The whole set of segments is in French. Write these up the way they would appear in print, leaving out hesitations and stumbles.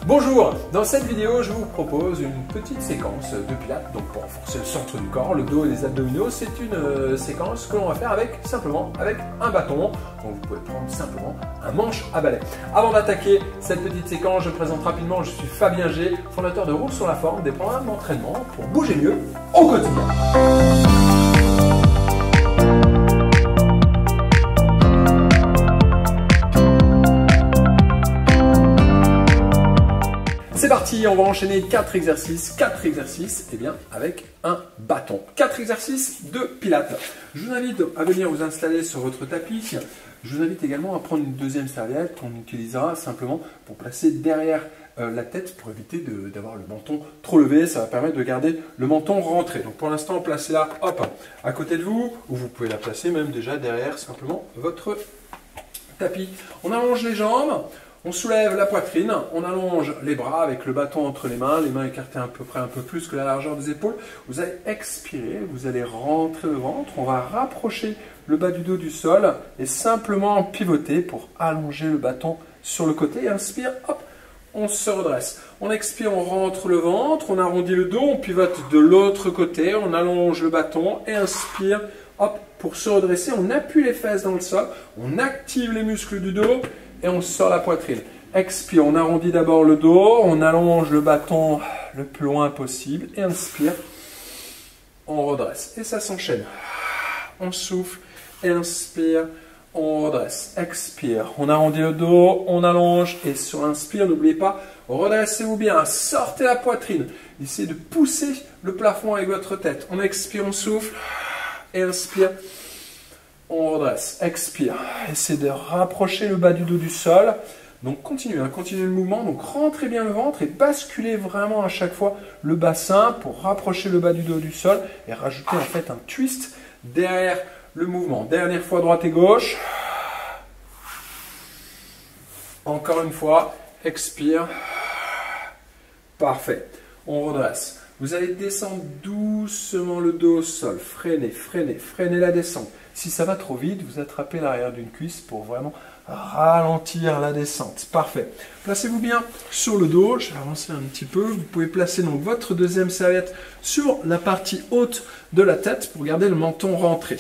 Bonjour, dans cette vidéo je vous propose une petite séquence de pilates donc pour renforcer le centre du corps, le dos et les abdominaux. C'est une séquence que l'on va faire simplement avec un bâton. Donc vous pouvez prendre simplement un manche à balai. Avant d'attaquer cette petite séquence, je me présente rapidement, je suis Fabien G, fondateur de Roule sur la forme, des programmes d'entraînement pour bouger mieux au quotidien. C'est parti, on va enchaîner 4 exercices avec un bâton. 4 exercices de pilates. Je vous invite à venir vous installer sur votre tapis. Je vous invite également à prendre une deuxième serviette qu'on utilisera simplement pour placer derrière la tête pour éviter d'avoir le menton trop levé. Ça va permettre de garder le menton rentré. Donc pour l'instant, placez-la à côté de vous, ou vous pouvez la placer même déjà derrière simplement votre tapis. On allonge les jambes. On soulève la poitrine, on allonge les bras avec le bâton entre les mains écartées à peu près un peu plus que la largeur des épaules. Vous allez expirer, vous allez rentrer le ventre, on va rapprocher le bas du dos du sol et simplement pivoter pour allonger le bâton sur le côté. Inspire, hop, on se redresse. On expire, on rentre le ventre, on arrondit le dos, on pivote de l'autre côté, on allonge le bâton et inspire, hop, pour se redresser, on appuie les fesses dans le sol, on active les muscles du dos. Et on sort la poitrine. Expire, on arrondit d'abord le dos, on allonge le bâton le plus loin possible. Et inspire, on redresse. Et ça s'enchaîne. On souffle et inspire, on redresse. Expire, on arrondit le dos, on allonge. Et sur l'inspire, n'oubliez pas, redressez-vous bien, sortez la poitrine. Essayez de pousser le plafond avec votre tête. On expire, on souffle et inspire. On redresse, expire, essayez de rapprocher le bas du dos du sol. Donc continuez le mouvement, donc rentrez bien le ventre et basculez vraiment à chaque fois le bassin pour rapprocher le bas du dos du sol et rajouter en fait un twist derrière le mouvement. Dernière fois, droite et gauche. Encore une fois, expire. Parfait, on redresse. Vous allez descendre doucement le dos au sol, freinez la descente. Si ça va trop vite, vous attrapez l'arrière d'une cuisse pour vraiment ralentir la descente. Parfait. Placez-vous bien sur le dos. Je vais avancer un petit peu. Vous pouvez placer donc votre deuxième serviette sur la partie haute de la tête pour garder le menton rentré.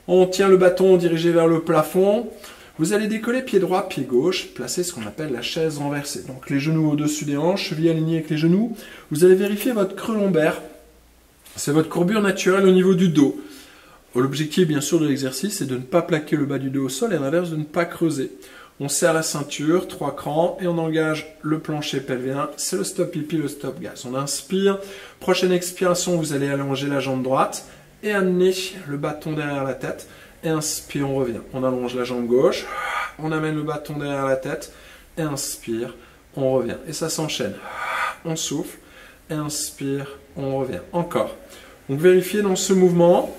On tient le bâton dirigé vers le plafond. Vous allez décoller pied droit, pied gauche, placer ce qu'on appelle la chaise renversée. Donc les genoux au-dessus des hanches, chevilles alignées avec les genoux. Vous allez vérifier votre creux lombaire. C'est votre courbure naturelle au niveau du dos. L'objectif, bien sûr, de l'exercice, c'est de ne pas plaquer le bas du dos au sol et à l'inverse, de ne pas creuser. On serre la ceinture, 3 crans, et on engage le plancher pelvien. C'est le stop pipi, le stop gaz. On inspire. Prochaine expiration, vous allez allonger la jambe droite et amener le bâton derrière la tête. Et inspire, on revient. On allonge la jambe gauche, on amène le bâton derrière la tête, et inspire, on revient. Et ça s'enchaîne. On souffle, et inspire, on revient. Encore. Donc vérifiez dans ce mouvement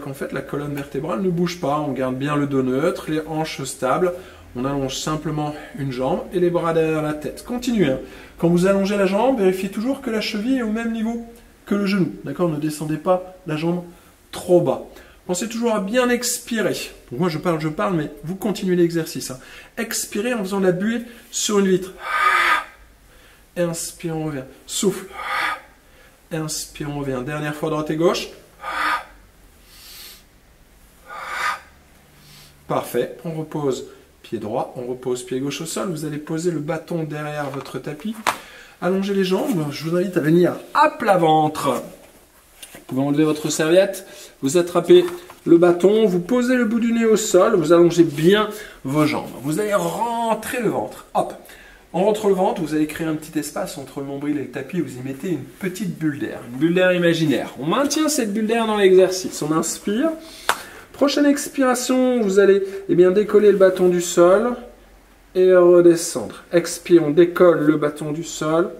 qu'en fait la colonne vertébrale ne bouge pas. On garde bien le dos neutre, les hanches stables. On allonge simplement une jambe et les bras derrière la tête. Continuez. Quand vous allongez la jambe, vérifiez toujours que la cheville est au même niveau que le genou. D'accord ? Ne descendez pas la jambe trop bas. Pensez toujours à bien expirer. Donc moi je parle, mais vous continuez l'exercice. Expirez en faisant la buée sur une vitre. Inspire, on revient. Souffle. Inspire, on revient. Dernière fois, droite et gauche. Parfait. On repose pied droit, on repose pied gauche au sol. Vous allez poser le bâton derrière votre tapis. Allongez les jambes. Je vous invite à venir à plat ventre. Vous pouvez enlever votre serviette, vous attrapez le bâton, vous posez le bout du nez au sol, vous allongez bien vos jambes. Vous allez rentrer le ventre. Hop. On rentre le ventre, vous allez créer un petit espace entre le nombril et le tapis, vous y mettez une petite bulle d'air, une bulle d'air imaginaire. On maintient cette bulle d'air dans l'exercice. On inspire. Prochaine expiration, vous allez décoller le bâton du sol et redescendre. Expire, on décolle le bâton du sol.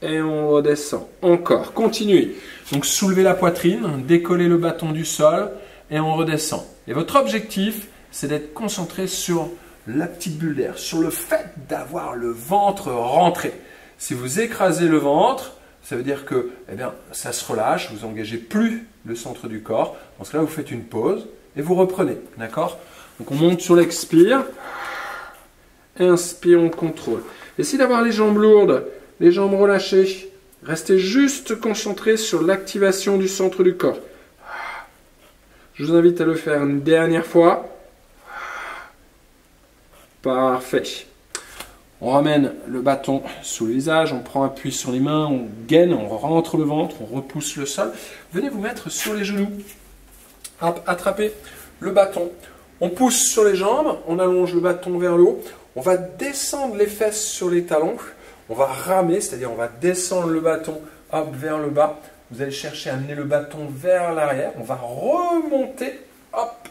Et on redescend. Encore. Continuez. Donc soulevez la poitrine, décollez le bâton du sol et on redescend. Et votre objectif, c'est d'être concentré sur la petite bulle d'air, sur le fait d'avoir le ventre rentré. Si vous écrasez le ventre, ça veut dire que ça se relâche, vous n'engagez plus le centre du corps. Dans ce cas-là, vous faites une pause et vous reprenez. D'accord ? Donc on monte sur l'expire. Inspire, on contrôle. Essayez d'avoir les jambes lourdes, les jambes relâchées. Restez juste concentré sur l'activation du centre du corps. Je vous invite à le faire une dernière fois. Parfait. On ramène le bâton sous le visage, on prend appui sur les mains, on gaine, on rentre le ventre, on repousse le sol. Venez vous mettre sur les genoux. Hop, attrapez le bâton. On pousse sur les jambes, on allonge le bâton vers le haut. On va descendre les fesses sur les talons. On va ramer, c'est-à-dire on va descendre le bâton hop, vers le bas. Vous allez chercher à amener le bâton vers l'arrière. On va remonter hop,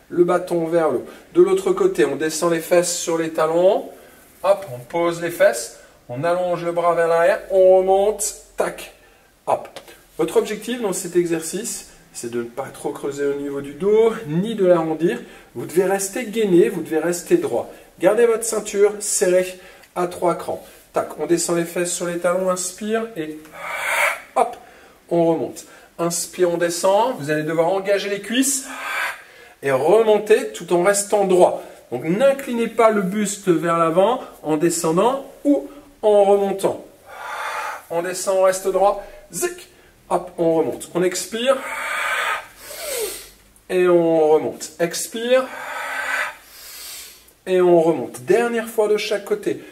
le bâton vers le haut. De l'autre côté, on descend les fesses sur les talons. Hop, on pose les fesses. On allonge le bras vers l'arrière. On remonte. Tac. Hop. Votre objectif dans cet exercice, c'est de ne pas trop creuser au niveau du dos, ni de l'arrondir. Vous devez rester gainé, vous devez rester droit. Gardez votre ceinture serrée à 3 crans. Tac, on descend les fesses sur les talons, inspire et hop, on remonte. Inspire, on descend, vous allez devoir engager les cuisses et remonter tout en restant droit. Donc n'inclinez pas le buste vers l'avant en descendant ou en remontant. On descend, on reste droit, zic, hop, on remonte. On expire et on remonte. Expire et on remonte. Dernière fois de chaque côté.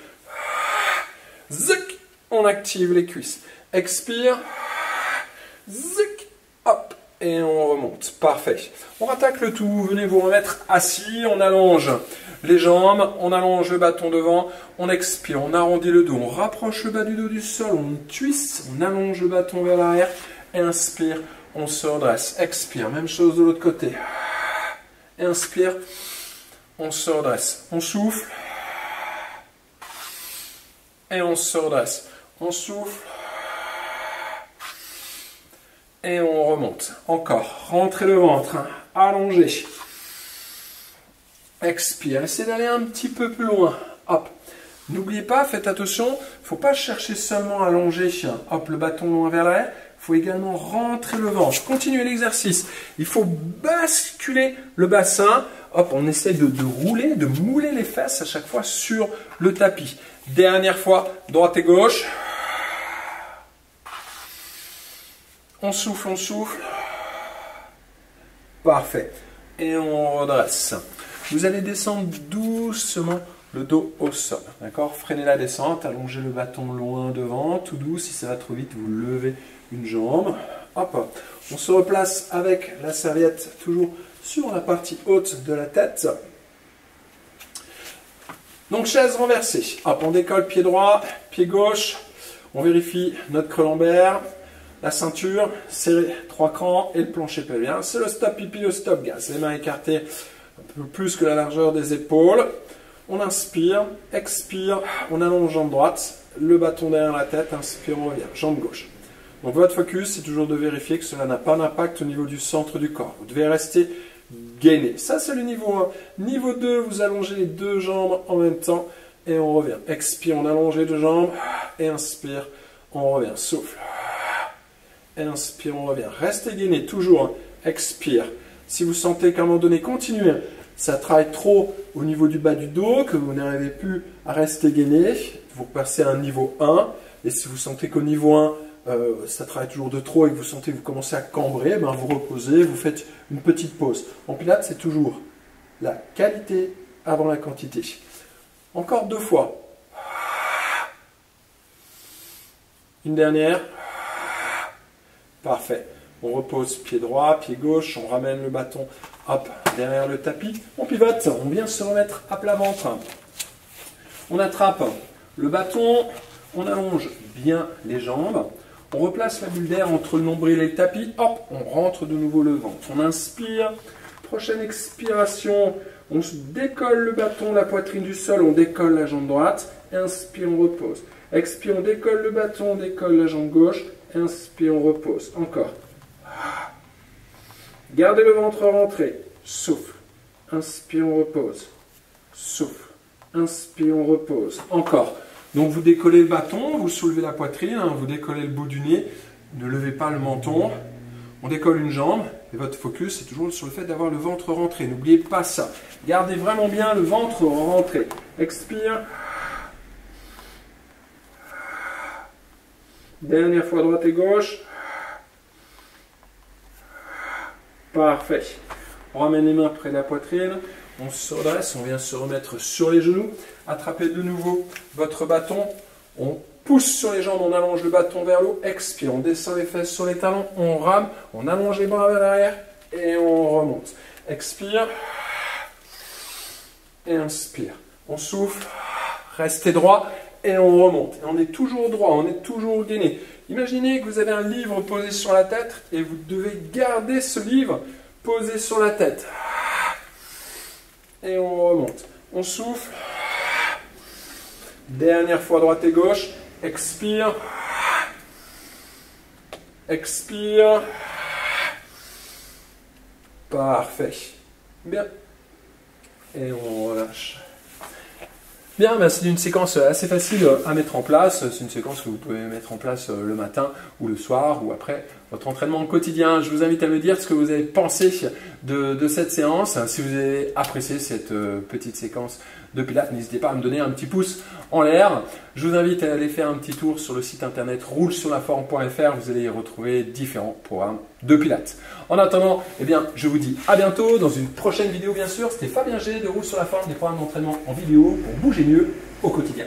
Zic, on active les cuisses. Expire, zic, hop, et on remonte. Parfait. On attaque le tout. Venez vous remettre assis. On allonge les jambes, on allonge le bâton devant, on expire, on arrondit le dos, on rapproche le bas du dos du sol, on twist, on allonge le bâton vers l'arrière, et inspire, on se redresse. Expire, même chose de l'autre côté. Inspire, on se redresse. On souffle. Et on se redresse. On souffle. Et on remonte. Encore. Rentrez le ventre. Allongez. Expire. Essayez d'aller un petit peu plus loin. Hop. N'oubliez pas, faites attention. Il ne faut pas chercher seulement à allonger. Hop, le bâton loin vers l'arrière. Il faut également rentrer le ventre. Continuez l'exercice. Il faut basculer le bassin. Hop, on essaie de rouler, de mouler les fesses à chaque fois sur le tapis. Dernière fois, droite et gauche. On souffle, on souffle. Parfait. Et on redresse. Vous allez descendre doucement le dos au sol. D'accord? Freinez la descente, allongez le bâton loin devant, tout doux. Si ça va trop vite, vous levez une jambe. Hop. On se replace avec la serviette toujours sur la partie haute de la tête. Donc chaise renversée. Hop, on décolle pied droit, pied gauche. On vérifie notre creux lombaire, la ceinture, serré 3 crans et le plancher pelvien. C'est le stop pipi, le stop gaz. Les mains écartées un peu plus que la largeur des épaules. On inspire, expire, on allonge jambe droite, le bâton derrière la tête, inspire, on revient, jambe gauche. Donc votre focus, c'est toujours de vérifier que cela n'a pas d'impact au niveau du centre du corps. Vous devez rester gainé. Ça, c'est le niveau 1. Niveau 2, vous allongez les deux jambes en même temps et on revient. Expire, on allonge les deux jambes et inspire, on revient. Souffle. Et inspire, on revient. Restez gainé, toujours. Expire. Si vous sentez qu'à un moment donné, continuez. Ça travaille trop au niveau du bas du dos, que vous n'arrivez plus à rester gainé, vous passez à un niveau 1. Et si vous sentez qu'au niveau 1, ça travaille toujours de trop et que vous sentez que vous commencez à cambrer, ben vous reposez, vous faites une petite pause. En pilates, c'est toujours la qualité avant la quantité. Encore 2 fois. Une dernière. Parfait. On repose pied droit, pied gauche, on ramène le bâton hop, derrière le tapis. On pivote, on vient se remettre à plat ventre. On attrape le bâton, on allonge bien les jambes. On replace la bulle d'air entre le nombril et le tapis. Hop, on rentre de nouveau le ventre. On inspire. Prochaine expiration. On se décolle le bâton, la poitrine du sol. On décolle la jambe droite. Inspire, on repose. Expire, on décolle le bâton, on décolle la jambe gauche. Inspire, on repose. Encore. Gardez le ventre rentré. Souffle. Inspire, on repose. Souffle. Inspire, on repose. Encore. Donc vous décollez le bâton, vous soulevez la poitrine, vous décollez le bout du nez, ne levez pas le menton. On décolle une jambe et votre focus c'est toujours sur le fait d'avoir le ventre rentré. N'oubliez pas ça. Gardez vraiment bien le ventre rentré. Expire. Dernière fois droite et gauche. Parfait. On ramène les mains près de la poitrine. On se redresse, on vient se remettre sur les genoux. Attrapez de nouveau votre bâton. On pousse sur les jambes, on allonge le bâton vers le haut. Expire, on descend les fesses sur les talons. On rame, on allonge les bras vers l'arrière et on remonte. Expire. Et inspire. On souffle. Restez droit. Et on remonte. Et on est toujours droit, on est toujours gainé. Imaginez que vous avez un livre posé sur la tête et vous devez garder ce livre posé sur la tête. Et on remonte. On souffle. Dernière fois droite et gauche. Expire. Expire. Parfait. Bien. Et on relâche. Bien, ben c'est une séquence assez facile à mettre en place. C'est une séquence que vous pouvez mettre en place le matin ou le soir ou après votre entraînement quotidien. Je vous invite à me dire ce que vous avez pensé de cette séance. Si vous avez apprécié cette petite séquence de pilates, n'hésitez pas à me donner un petit pouce en l'air. Je vous invite à aller faire un petit tour sur le site internet roulesurlaforme.fr. Vous allez y retrouver différents programmes de pilates. En attendant, eh bien, je vous dis à bientôt dans une prochaine vidéo bien sûr. C'était Fabien G de Roule sur la Forme, des programmes d'entraînement en vidéo pour bouger mieux au quotidien.